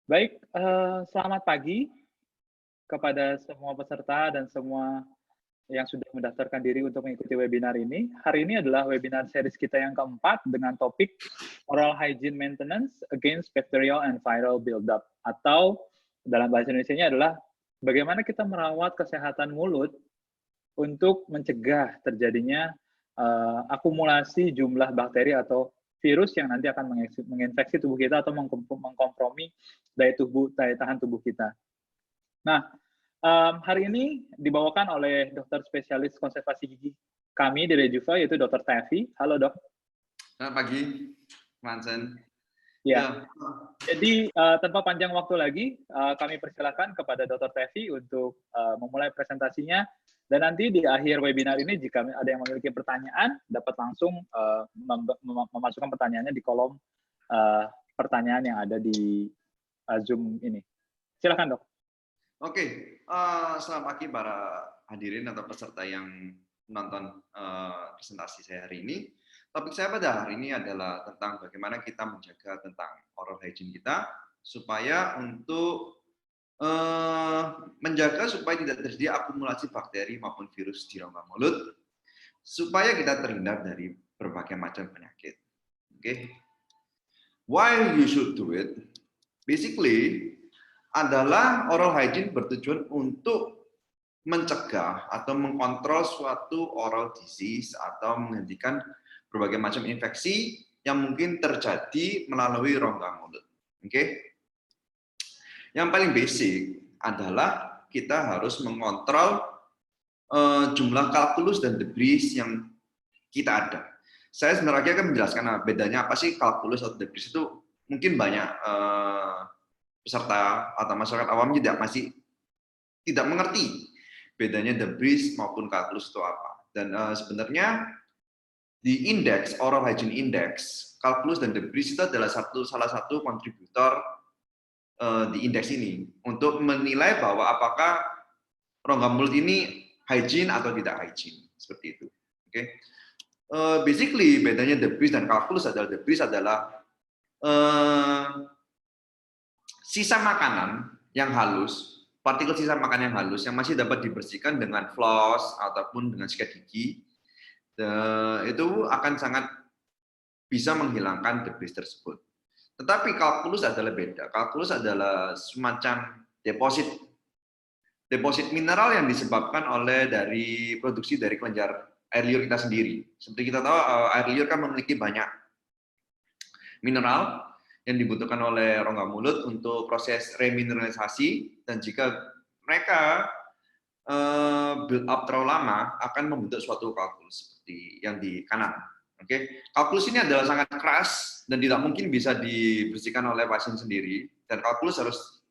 Baik, selamat pagi kepada semua peserta dan semua yang sudah mendaftarkan diri untuk mengikuti webinar ini. Hari ini adalah webinar series kita yang keempat dengan topik Oral Hygiene Maintenance Against Bacterial and Viral Buildup, atau dalam bahasa Indonesianya adalah bagaimana kita merawat kesehatan mulut untuk mencegah terjadinya akumulasi jumlah bakteri atau virus yang nanti akan menginfeksi tubuh kita atau mengkompromi daya tahan tubuh kita. Nah, hari ini dibawakan oleh dokter spesialis konservasi gigi kami di Rejuva, yaitu Dr. Tevi. Halo dok. Selamat pagi, Mansen. Ya, Ya, jadi tanpa panjang waktu lagi, kami persilakan kepada Dr. Tevi untuk memulai presentasinya. Dan nanti di akhir webinar ini, jika ada yang memiliki pertanyaan, dapat langsung memasukkan pertanyaannya di kolom pertanyaan yang ada di Zoom ini. Silakan dok. oke. Selamat pagi para hadirin atau peserta yang menonton presentasi saya hari ini. Topik saya pada hari ini adalah tentang bagaimana kita menjaga tentang oral hygiene kita supaya untuk menjaga supaya tidak terjadi akumulasi bakteri maupun virus di rongga mulut, supaya kita terhindar dari berbagai macam penyakit. Oke, why you should do it? Basically, adalah oral hygiene bertujuan untuk mencegah atau mengkontrol suatu oral disease atau menghentikan berbagai macam infeksi yang mungkin terjadi melalui rongga mulut. Oke. Yang paling basic adalah kita harus mengontrol jumlah kalkulus dan debris yang kita ada. Saya sebenarnya akan menjelaskan bedanya apa sih kalkulus atau debris itu. Mungkin banyak peserta atau masyarakat awam masih tidak mengerti bedanya debris maupun kalkulus itu apa. Dan sebenarnya di indeks oral hygiene index, kalkulus dan debris itu adalah salah satu kontributor di indeks ini untuk menilai bahwa apakah rongga mulut ini hygiene atau tidak hygiene, seperti itu. Oke. Basically bedanya debris dan kalkulus adalah sisa makanan yang halus, partikel sisa makanan yang halus yang masih dapat dibersihkan dengan floss ataupun dengan sikat gigi, itu akan sangat bisa menghilangkan debris tersebut. Tetapi kalkulus adalah beda. Kalkulus adalah semacam deposit mineral yang disebabkan oleh produksi dari kelenjar air liur kita sendiri. Seperti kita tahu, air liur kan memiliki banyak mineral yang dibutuhkan oleh rongga mulut untuk proses remineralisasi, dan jika mereka build up terlalu lama akan membentuk suatu kalkulus seperti yang di kanan. Oke, kalkulus ini adalah sangat keras dan tidak mungkin bisa dibersihkan oleh pasien sendiri, dan kalkulus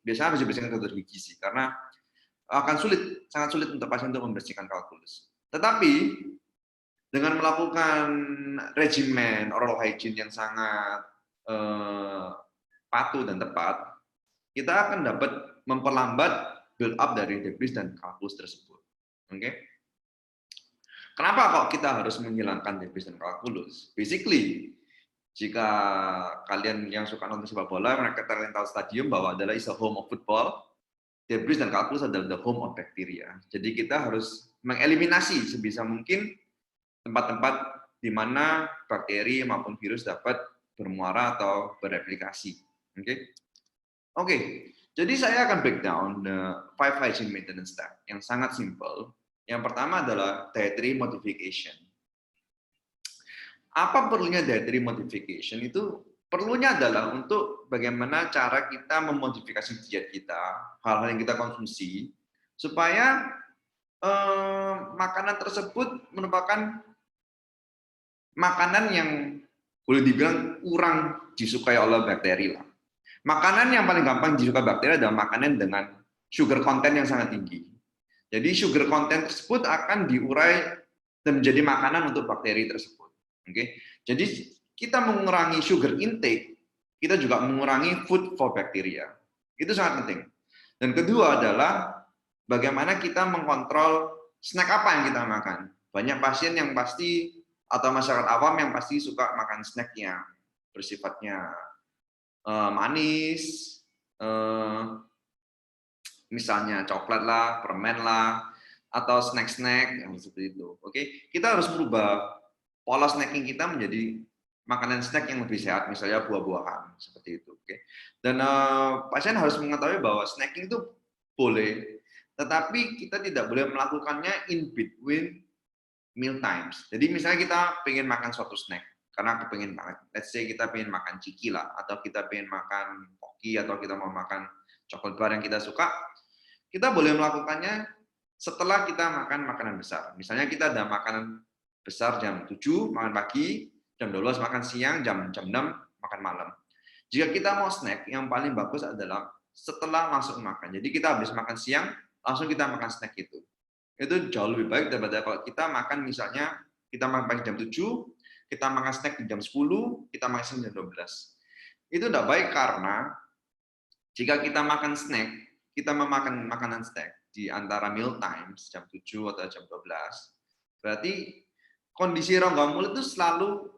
biasanya harus dibersihkan ke dokter gigi sih, karena akan sangat sulit untuk pasien untuk membersihkan kalkulus. Tetapi dengan melakukan regimen oral hygiene yang sangat patuh dan tepat, kita akan dapat memperlambat build up dari debris dan kalkulus tersebut. Oke? Kenapa kok kita harus menghilangkan debris dan kalkulus? Basically, jika kalian yang suka nonton sepak bola, mereka tahu stadium bahwa adalah is a home of football, debris dan kalkulus adalah the home of bacteria. Jadi kita harus mengeliminasi sebisa mungkin tempat-tempat di mana bakteri maupun virus dapat bermuara atau bereplikasi. Oke. Jadi saya akan breakdown the 5 hygiene maintenance step yang sangat simple. Yang pertama adalah dietary modification. Apa perlunya dietary modification? Itu perlunya adalah untuk bagaimana cara kita memodifikasi diet kita, hal-hal yang kita konsumsi, supaya makanan tersebut merupakan makanan yang boleh dibilang kurang disukai oleh bakteri lah. Makanan yang paling gampang disukai bakteri adalah makanan dengan sugar content yang sangat tinggi. Jadi sugar content tersebut akan diurai dan menjadi makanan untuk bakteri tersebut. Oke. Jadi kita mengurangi sugar intake, kita juga mengurangi food for bacteria. Itu sangat penting. Dan kedua adalah bagaimana kita mengkontrol snack apa yang kita makan. Banyak pasien yang pasti atau masyarakat awam yang pasti suka makan snack yang bersifatnya manis, misalnya coklat lah, permen lah, atau snack-snack yang seperti itu. Oke, kita harus merubah pola snacking kita menjadi makanan snack yang lebih sehat, misalnya buah-buahan seperti itu. Oke, dan pasien harus mengetahui bahwa snacking itu boleh, tetapi kita tidak boleh melakukannya in between meal times. Jadi misalnya kita pengen makan suatu snack, karena aku pengen banget. Let's say kita pengen makan ciki lah, atau kita pengen makan poki, atau kita mau makan coklat bar yang kita suka. Kita boleh melakukannya setelah kita makan makanan besar. Misalnya kita ada makanan besar jam 7, makan pagi, jam 12 makan siang, jam 6 makan malam. Jika kita mau snack, yang paling bagus adalah setelah langsung makan. Jadi kita habis makan siang, langsung kita makan snack itu. Itu jauh lebih baik daripada kalau kita makan misalnya, kita makan pagi jam 7, kita makan snack di jam 10, kita makan siang jam 12. Itu tidak baik karena jika kita makan snack, kita memakan makanan snack di antara meal times jam 7 atau jam 12, berarti kondisi rongga mulut itu selalu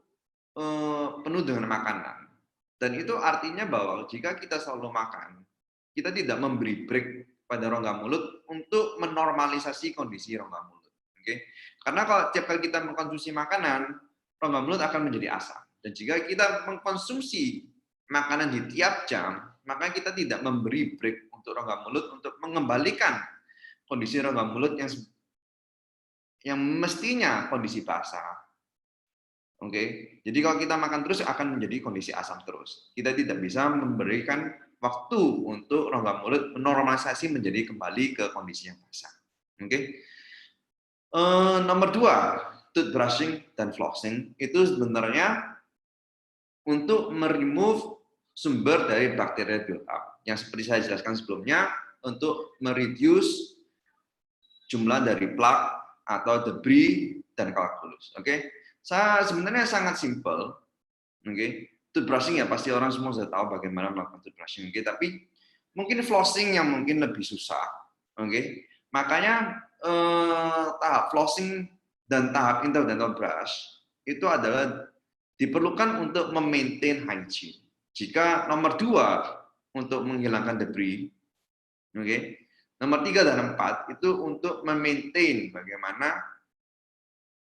penuh dengan makanan. Dan itu artinya bahwa jika kita selalu makan, kita tidak memberi break pada rongga mulut untuk menormalisasi kondisi rongga mulut. Oke? Karena kalau tiap kali kita mengkonsumsi makanan, rongga mulut akan menjadi asam. Dan jika kita mengkonsumsi makanan di tiap jam, maka kita tidak memberi break untuk rongga mulut untuk mengembalikan kondisi rongga mulut yang mestinya kondisi basah. Oke, jadi kalau kita makan terus akan menjadi kondisi asam terus. Kita tidak bisa memberikan waktu untuk rongga mulut menormalisasi menjadi kembali ke kondisi yang basah. Oke. Nomor 2, toothbrushing dan flossing itu sebenarnya untuk meremove sumber dari bakteri build up. Yang seperti saya jelaskan sebelumnya, untuk mereduce jumlah dari plaque atau debris dan kalkulus. Oke. Sebenarnya sangat simple. Oke. Toothbrushing ya pasti orang semua sudah tahu bagaimana melakukan toothbrushing. Oke, tapi mungkin flossing yang mungkin lebih susah. Oke. Makanya tahap flossing dan tahap interdental brush itu adalah diperlukan untuk memaintain hygiene. Jika nomor 2 untuk menghilangkan debris, oke. Nomor 3 dan 4 itu untuk memaintain bagaimana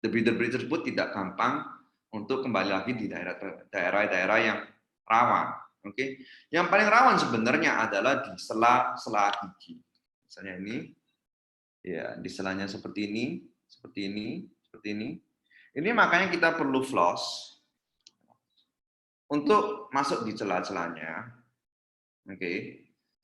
debris-debris tersebut tidak gampang untuk kembali lagi di daerah-daerah yang rawan. Oke. Yang paling rawan sebenarnya adalah di sela-sela gigi. Misalnya ini, ya di selanya seperti ini, seperti ini, seperti ini. Ini makanya kita perlu floss untuk masuk di celah-celahnya, oke,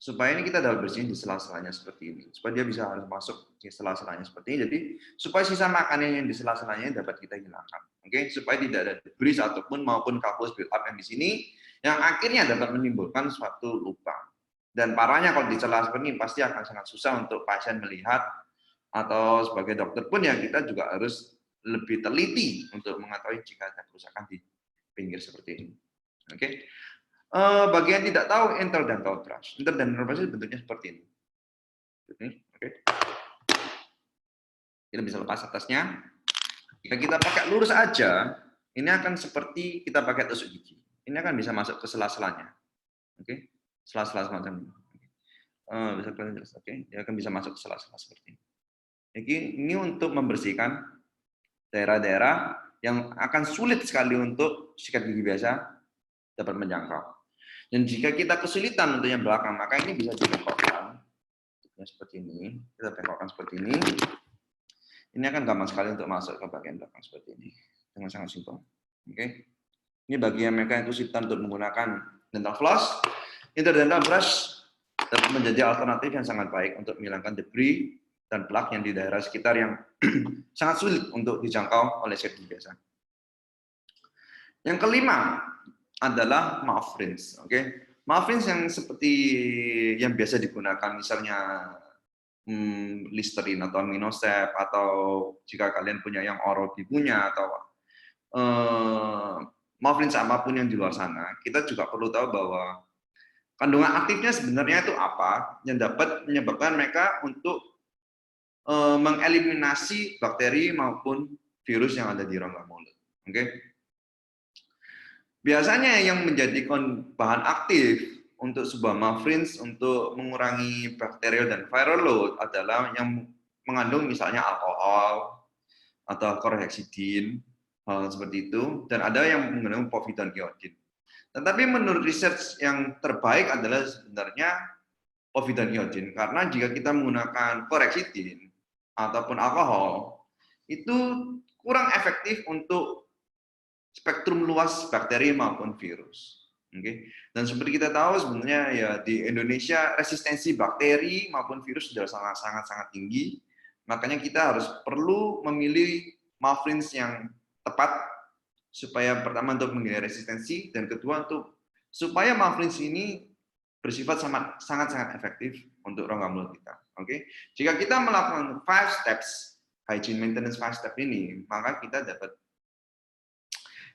supaya ini kita dapat bersihin di sela-selanya seperti ini, supaya dia bisa harus masuk di sela-selanya seperti ini, jadi supaya sisa makanan yang di sela-selanya dapat kita hilangkan, oke, supaya tidak ada debris ataupun maupun kalkulus build up yang di sini, yang akhirnya dapat menimbulkan suatu lubang. Dan parahnya kalau di celah seperti ini pasti akan sangat susah untuk pasien melihat, atau sebagai dokter pun ya kita juga harus lebih teliti untuk mengetahui jika ada kerusakan di pinggir seperti ini. Oke, bagi yang tidak tahu interdental brush itu bentuknya seperti ini. Oke, kita bisa lepas atasnya. Jika kita pakai lurus aja, ini akan seperti kita pakai tusuk gigi. Ini akan bisa masuk ke sela-selanya. Oke, sela-sela semacam ini. Bisa kalian jelas. Oke, dia akan bisa masuk ke sela-sela seperti ini. Ini untuk membersihkan daerah-daerah yang akan sulit sekali untuk sikat gigi biasa dapat menjangkau. Dan jika kita kesulitan untuk yang belakang, maka ini bisa dibengkokkan seperti ini. Kita bengkokkan seperti ini. Ini akan gampang sekali untuk masuk ke bagian belakang seperti ini dengan sangat simpel. Oke. Ini bagi yang mereka yang kesulitan untuk menggunakan dental floss, interdental brush dapat menjadi alternatif yang sangat baik untuk menghilangkan debris dan plaque yang di daerah sekitar yang sangat sulit untuk dijangkau oleh sikat gigi biasa. Yang kelima adalah mouth rinse, oke? Mouth rinse yang seperti yang biasa digunakan misalnya Listerine atau Aminosep, atau jika kalian punya yang Oral-B punya, atau mouth rinse apapun yang di luar sana, kita juga perlu tahu bahwa kandungan aktifnya sebenarnya itu apa yang dapat menyebabkan mereka untuk mengeliminasi bakteri maupun virus yang ada di rongga mulut, oke? Biasanya yang menjadi bahan aktif untuk sebuah muffins untuk mengurangi bakterial dan viral load adalah yang mengandung misalnya alkohol atau chlorhexidine, hal seperti itu, dan ada yang mengandung povidone iodine. Tetapi menurut research yang terbaik adalah sebenarnya povidone iodine, karena jika kita menggunakan chlorhexidine ataupun alkohol, itu kurang efektif untuk spektrum luas bakteri maupun virus. Oke. Dan seperti kita tahu sebenarnya ya di Indonesia resistensi bakteri maupun virus sudah sangat tinggi. Makanya kita harus perlu memilih muffins yang tepat supaya pertama untuk menghindari resistensi dan kedua untuk supaya muffins ini bersifat sangat efektif untuk rongga mulut kita. Oke. Jika kita melakukan 5 steps hygiene maintenance 5 step ini, maka kita dapat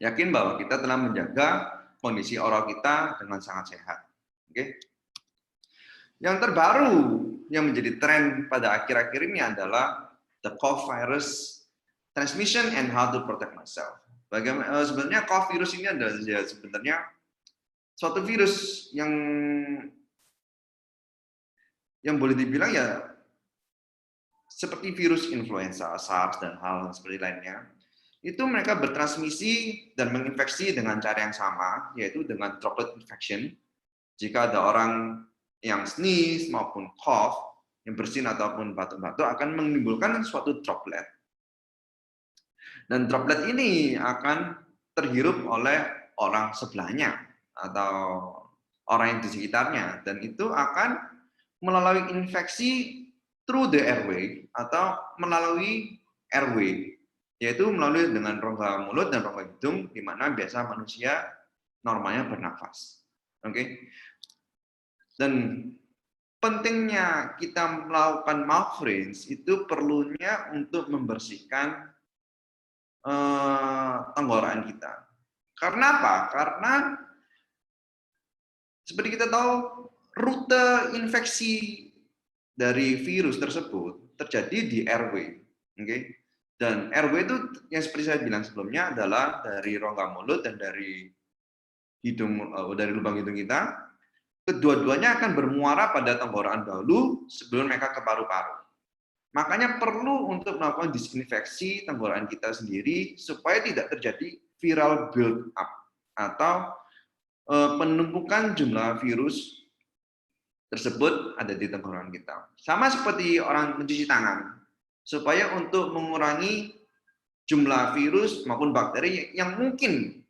yakin bahwa kita telah menjaga kondisi oral kita dengan sangat sehat. Oke. Yang terbaru yang menjadi tren pada akhir-akhir ini adalah the cough virus transmission and how to protect myself. Bagaimana sebenarnya cough virus ini adalah ya, sebenarnya suatu virus yang boleh dibilang ya seperti virus influenza, SARS dan hal seperti lainnya. Itu mereka bertransmisi dan menginfeksi dengan cara yang sama, yaitu dengan droplet infection. Jika ada orang yang sneeze maupun cough, yang bersin ataupun batuk-batuk akan menimbulkan suatu droplet. Dan droplet ini akan terhirup oleh orang sebelahnya atau orang yang di sekitarnya. Dan itu akan melalui infeksi through the airway atau melalui airway, yaitu melalui dengan rongga mulut dan rongga hidung, di mana biasa manusia normalnya bernafas. Oke. Dan pentingnya kita melakukan mouth rinse itu perlunya untuk membersihkan tenggorokan kita. Karena apa? Karena seperti kita tahu rute infeksi dari virus tersebut terjadi di airway. Oke. Dan airway itu yang seperti saya bilang sebelumnya adalah dari rongga mulut dan dari hidung, dari lubang hidung kita. Kedua-duanya akan bermuara pada tenggorokan dahulu sebelum mereka ke paru-paru. Makanya perlu untuk melakukan disinfeksi tenggorokan kita sendiri supaya tidak terjadi viral build up atau penumpukan jumlah virus tersebut ada di tenggorokan kita. Sama seperti orang mencuci tangan. Supaya untuk mengurangi jumlah virus maupun bakteri yang mungkin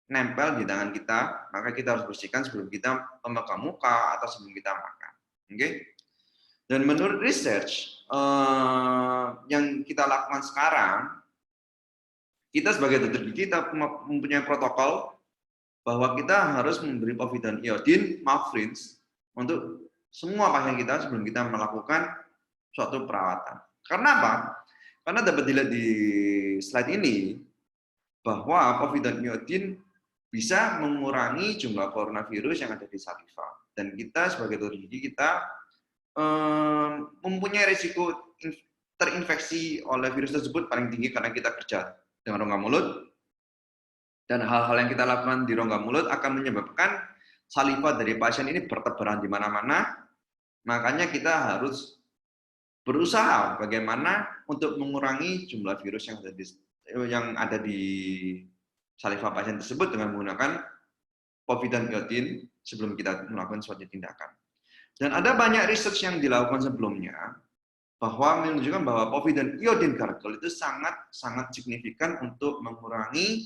nempel di tangan kita, maka kita harus bersihkan sebelum kita memegang muka atau sebelum kita makan. Oke? Dan menurut research yang kita lakukan sekarang, kita sebagai dokter gigi kita mempunyai protokol bahwa kita harus memberi povidone iodine mouth rinse untuk semua pasien kita sebelum kita melakukan suatu perawatan. Karena apa? Karena dapat dilihat di slide ini bahwa povidone iodine bisa mengurangi jumlah coronavirus yang ada di saliva. Dan kita sebagai dokter gigi kita mempunyai risiko terinfeksi oleh virus tersebut paling tinggi karena kita kerja dengan rongga mulut. Dan hal-hal yang kita lakukan di rongga mulut akan menyebabkan saliva dari pasien ini bertebaran di mana-mana. Makanya kita harus berusaha bagaimana untuk mengurangi jumlah virus yang ada di saliva pasien tersebut dengan menggunakan povidone iodine sebelum kita melakukan suatu tindakan. Dan ada banyak research yang dilakukan sebelumnya bahwa menunjukkan bahwa povidone iodine gargle itu sangat signifikan untuk mengurangi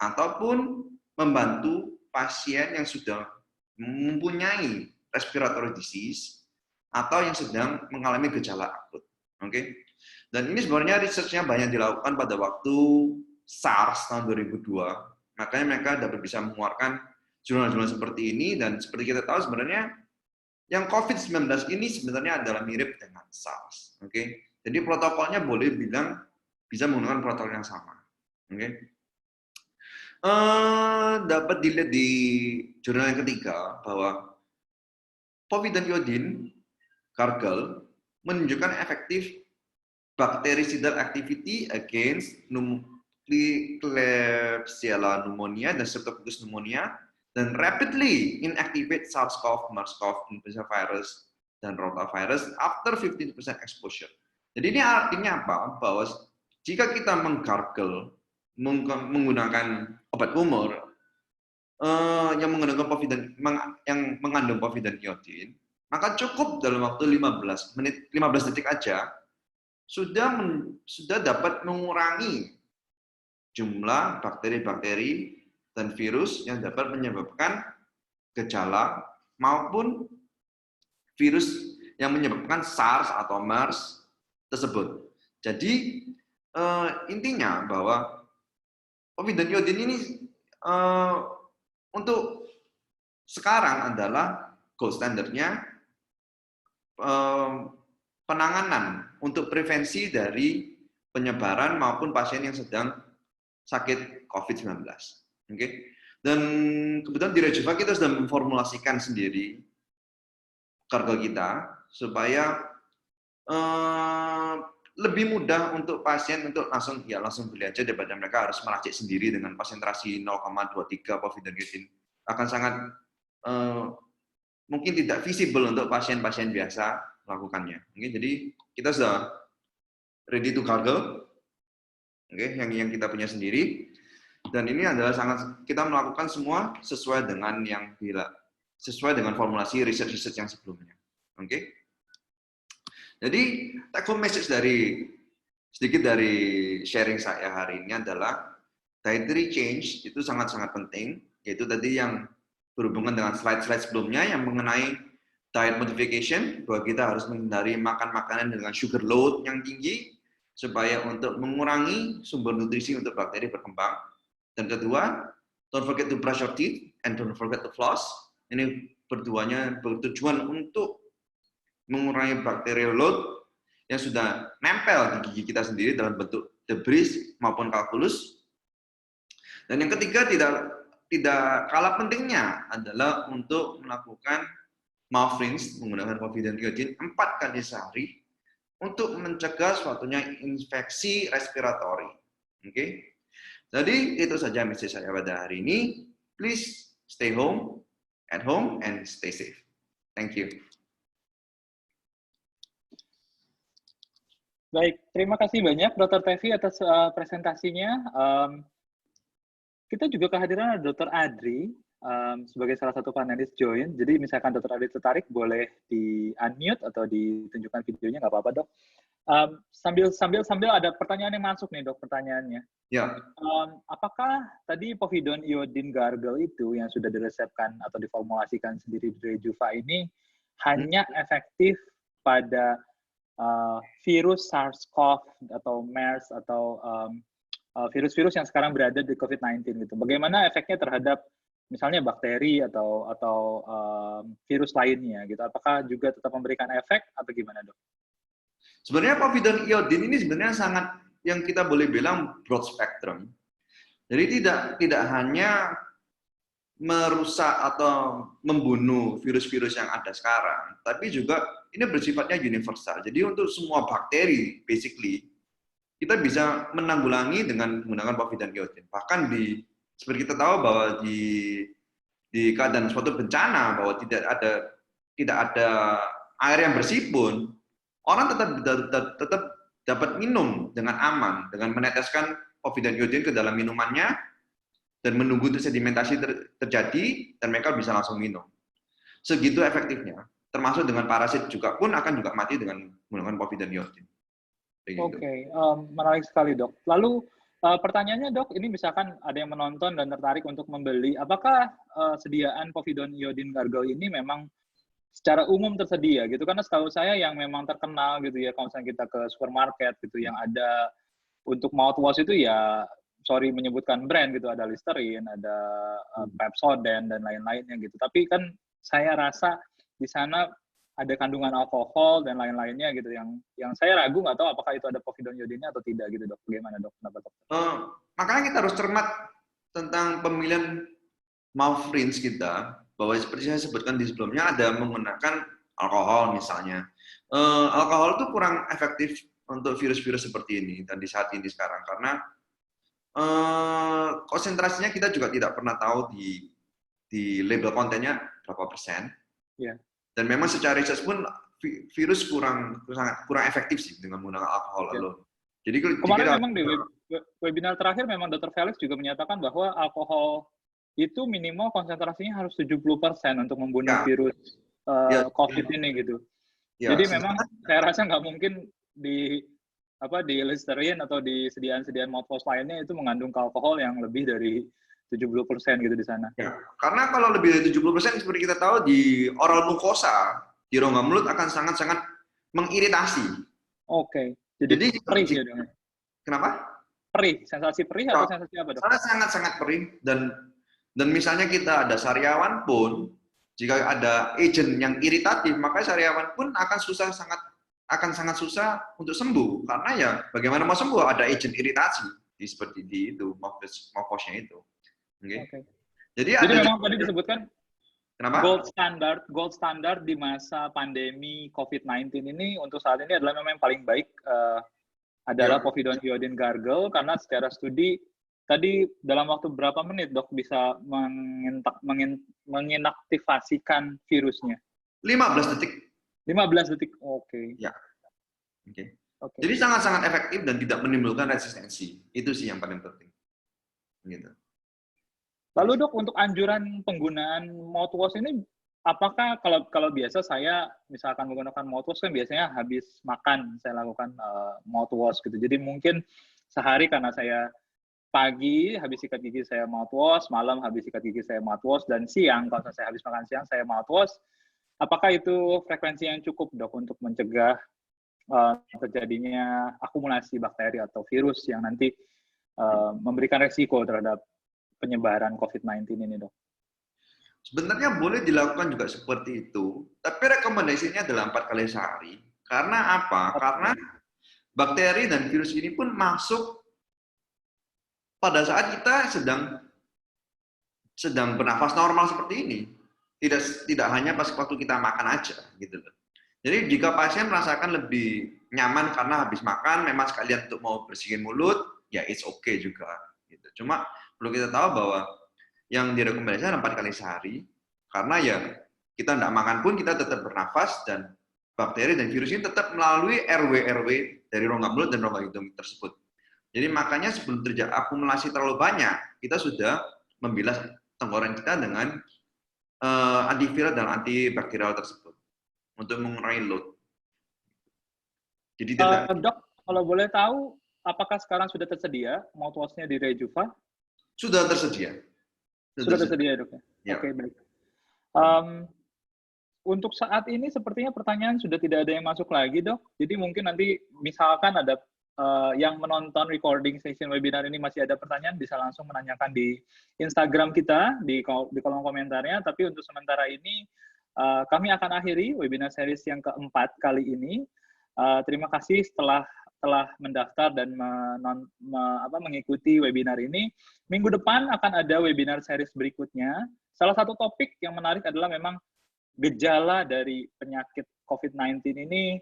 ataupun membantu pasien yang sudah mempunyai respiratory disease atau yang sedang mengalami gejala akut. Oke. Dan ini sebenarnya research-nya banyak dilakukan pada waktu SARS tahun 2002. Makanya mereka dapat bisa mengeluarkan jurnal-jurnal seperti ini, dan seperti kita tahu sebenarnya yang COVID-19 ini sebenarnya adalah mirip dengan SARS. Oke. Jadi protokolnya boleh bilang bisa menggunakan protokol yang sama. Oke. Dapat dilihat di jurnal yang ketiga bahwa povidone iodine gargle menunjukkan efektif bactericidal activity against Klebsiella pneumonia dan Streptococcus pneumonia dan rapidly inactivate SARS-CoV, MERS-CoV, influenza virus, dan rotavirus after 15% exposure. Jadi ini artinya apa? Bahwa jika kita menggargle menggunakan obat kumur yang mengandung povidone iodin, maka cukup dalam waktu 15 detik aja sudah dapat mengurangi jumlah bakteri-bakteri dan virus yang dapat menyebabkan gejala maupun virus yang menyebabkan SARS atau MERS tersebut. Jadi intinya bahwa povidone iodin ini untuk sekarang adalah gold standardnya penanganan untuk prevensi dari penyebaran maupun pasien yang sedang sakit COVID-19. Okay? Dan kebetulan di Rejuva kita sudah memformulasikan sendiri gargle kita supaya lebih mudah untuk pasien untuk langsung beli aja daripada mereka harus meracik sendiri dengan konsentrasi 0,23 povidone iodin. Akan sangat mungkin tidak visible untuk pasien-pasien biasa melakukannya. Okay, jadi kita sudah ready to gargle, yang kita punya sendiri. Dan ini adalah kita melakukan semua sesuai dengan formulasi research yang sebelumnya. Oke. Jadi take home message sedikit dari sharing saya hari ini adalah dietary change itu sangat-sangat penting, yaitu tadi yang berhubungan dengan slide-slide sebelumnya yang mengenai diet modification, bahwa kita harus menghindari makan makanan dengan sugar load yang tinggi supaya untuk mengurangi sumber nutrisi untuk bakteri berkembang. Dan kedua, don't forget to brush your teeth and don't forget to floss. Ini bertujuan untuk mengurangi bakteri load yang sudah nempel di gigi kita sendiri dalam bentuk debris maupun kalkulus. Dan yang ketiga, tidak kalah pentingnya adalah untuk melakukan mouth rinse menggunakan povidone iodin 4 kali sehari untuk mencegah suatunya infeksi respiratori. Oke. Jadi itu saja message saya pada hari ini. Please stay at home and stay safe. Thank you. Baik, terima kasih banyak Dr. Tevi atas presentasinya. Kita juga kehadiran Dr. Adri sebagai salah satu panelis join. Jadi misalkan Dr. Adri tertarik, boleh di-unmute atau ditunjukkan videonya, nggak apa-apa, Dok. Sambil ada pertanyaan yang masuk nih, Dok, pertanyaannya. Ya. Apakah tadi povidone iodin gargle itu yang sudah diresepkan atau diformulasikan sendiri di Rejuva ini hanya efektif pada virus SARS-CoV atau MERS atau virus-virus yang sekarang berada di COVID-19 gitu. Bagaimana efeknya terhadap misalnya bakteri atau virus lainnya gitu? Apakah juga tetap memberikan efek atau gimana, Dok? Sebenarnya povidone iodin ini sebenarnya sangat yang kita boleh bilang broad spectrum. Jadi tidak hanya merusak atau membunuh virus-virus yang ada sekarang, tapi juga ini bersifatnya universal. Jadi untuk semua bakteri, basically, kita bisa menanggulangi dengan menggunakan povidone iodin. Bahkan seperti kita tahu bahwa di keadaan suatu bencana, bahwa tidak ada air yang bersih pun, orang tetap dapat minum dengan aman, dengan meneteskan povidone iodin ke dalam minumannya, dan menunggu sedimentasi terjadi, dan mereka bisa langsung minum. Segitu efektifnya. Termasuk dengan parasit juga akan mati dengan menggunakan povidone iodin. Oke, menarik sekali, Dok. Lalu pertanyaannya, Dok, ini misalkan ada yang menonton dan tertarik untuk membeli, apakah sediaan povidone iodin gargle ini memang secara umum tersedia gitu? Karena setahu saya yang memang terkenal gitu ya, kalau misalnya kita ke supermarket gitu, yang ada untuk mouthwash itu ya, sorry menyebutkan brand gitu, ada Listerine, ada Pepsodent dan lain-lainnya gitu. Tapi kan saya rasa di sana ada kandungan alkohol dan lain-lainnya gitu, yang saya ragu nggak tahu apakah itu ada povidone iodinnya atau tidak gitu, Dok. Bagaimana, Dok? Kenapa, Dok? Makanya kita harus cermat tentang pemilihan mouth rinse kita, bahwa seperti saya sebutkan di sebelumnya ada menggunakan alkohol misalnya. Alkohol itu kurang efektif untuk virus-virus seperti ini dan di saat ini sekarang karena konsentrasinya kita juga tidak pernah tahu di di label kontennya berapa persen. Iya. Dan memang secara research pun virus kurang efektif sih dengan menggunakan alkohol Iya. alone. Jadi Kemarin memang di webinar terakhir memang Dr. Felix juga menyatakan bahwa alkohol itu minimal konsentrasinya harus 70% untuk membunuh virus COVID ini gitu. Jadi memang saya rasa nggak mungkin di Listerine atau di sediaan mouthwash lainnya itu mengandung alkohol yang lebih dari 70% gitu di sana. Ya, karena kalau lebih dari 70% seperti kita tahu di oral mucosa, di rongga mulut akan sangat-sangat mengiritasi. Oke. Jadi perih ya dong. Kenapa? Perih, sensasi perih atau sensasi apa dok? Sangat-sangat perih dan misalnya kita ada sariawan pun, jika ada agent yang iritatif, maka sariawan pun akan sangat susah untuk sembuh karena ya bagaimana mau sembuh ada agent iritasi seperti di itu mouthwash-nya itu. Okay. Jadi memang tadi disebutkan kenapa? Gold standard di masa pandemi COVID-19 ini untuk saat ini adalah memang yang paling baik adalah povidone iodine gargle karena secara studi tadi dalam waktu berapa menit dok bisa menginaktivasikan virusnya? 15 detik. 15 detik, oke. Ya. Oke. Jadi sangat-sangat efektif dan tidak menimbulkan resistensi. Itu sih yang paling penting. Gitu. Lalu dok, untuk anjuran penggunaan mouthwash ini, apakah kalau biasa saya misalkan menggunakan mouthwash kan biasanya habis makan saya lakukan mouthwash gitu. Jadi mungkin sehari karena saya pagi habis sikat gigi saya mouthwash, malam habis sikat gigi saya mouthwash, dan siang kalau saya habis makan siang saya mouthwash. Apakah itu frekuensi yang cukup dok untuk mencegah terjadinya akumulasi bakteri atau virus yang nanti memberikan resiko terhadap penyebaran COVID-19 ini, dok? Sebenarnya boleh dilakukan juga seperti itu, tapi rekomendasinya adalah 4 kali sehari. Karena apa? Karena bakteri dan virus ini pun masuk pada saat kita sedang bernafas normal seperti ini. Tidak hanya pas waktu kita makan aja, gitu loh. Jadi jika pasien merasakan lebih nyaman karena habis makan, memang sekalian untuk mau bersihin mulut, ya it's okay juga. Gitu. Cuma perlu kita tahu bahwa yang direkomendasikan 4 kali sehari, karena ya kita tidak makan pun kita tetap bernafas dan bakteri dan virus ini tetap melalui RW dari rongga mulut dan rongga hidung tersebut. Jadi makanya sebelum terjadi akumulasi terlalu banyak, kita sudah membilas tenggorokan kita dengan antiviral dan antibakterial tersebut untuk mengurangi load. Jadi dok, kalau boleh tahu, apakah sekarang sudah tersedia mouthwash-nya di Rejuva? Sudah tersedia. Sudah tersedia, dok? Ya. Oke, baik. Untuk saat ini sepertinya pertanyaan sudah tidak ada yang masuk lagi, dok. Jadi mungkin nanti misalkan ada yang menonton recording session webinar ini masih ada pertanyaan, bisa langsung menanyakan di Instagram kita, di kolom komentarnya. Tapi untuk sementara ini, kami akan akhiri webinar series yang keempat kali ini. Terima kasih telah mendaftar dan mengikuti webinar ini. Minggu depan akan ada webinar series berikutnya. Salah satu topik yang menarik adalah memang gejala dari penyakit COVID-19 ini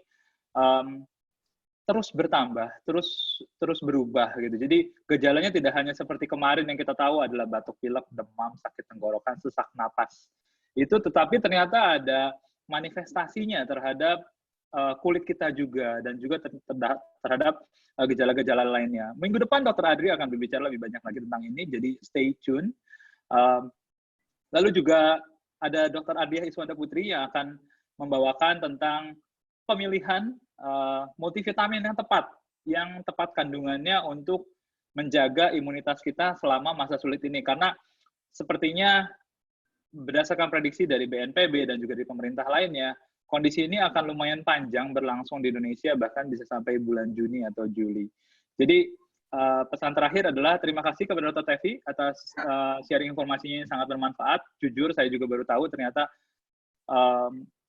terus bertambah, terus berubah gitu. Jadi gejalanya tidak hanya seperti kemarin yang kita tahu adalah batuk pilek, demam, sakit tenggorokan, sesak napas. Itu tetapi ternyata ada manifestasinya terhadap kulit kita juga dan juga terhadap gejala-gejala lainnya. Minggu depan Dr. Adri akan berbicara lebih banyak lagi tentang ini, jadi stay tune. Lalu juga ada Dr. Ardiah Iswanda Putri yang akan membawakan tentang pemilihan multivitamin yang tepat kandungannya untuk menjaga imunitas kita selama masa sulit ini. Karena sepertinya berdasarkan prediksi dari BNPB dan juga dari pemerintah lainnya, kondisi ini akan lumayan panjang berlangsung di Indonesia, bahkan bisa sampai bulan Juni atau Juli. Jadi pesan terakhir adalah terima kasih kepada Dr. Tevi atas sharing informasinya yang sangat bermanfaat. Jujur saya juga baru tahu ternyata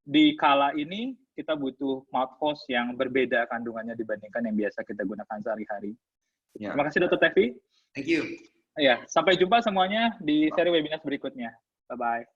di kala ini kita butuh mouthwash yang berbeda kandungannya dibandingkan yang biasa kita gunakan sehari-hari. Terima kasih Dr. Tevi. Thank you. Ya, sampai jumpa semuanya di seri webinar berikutnya. Bye-bye.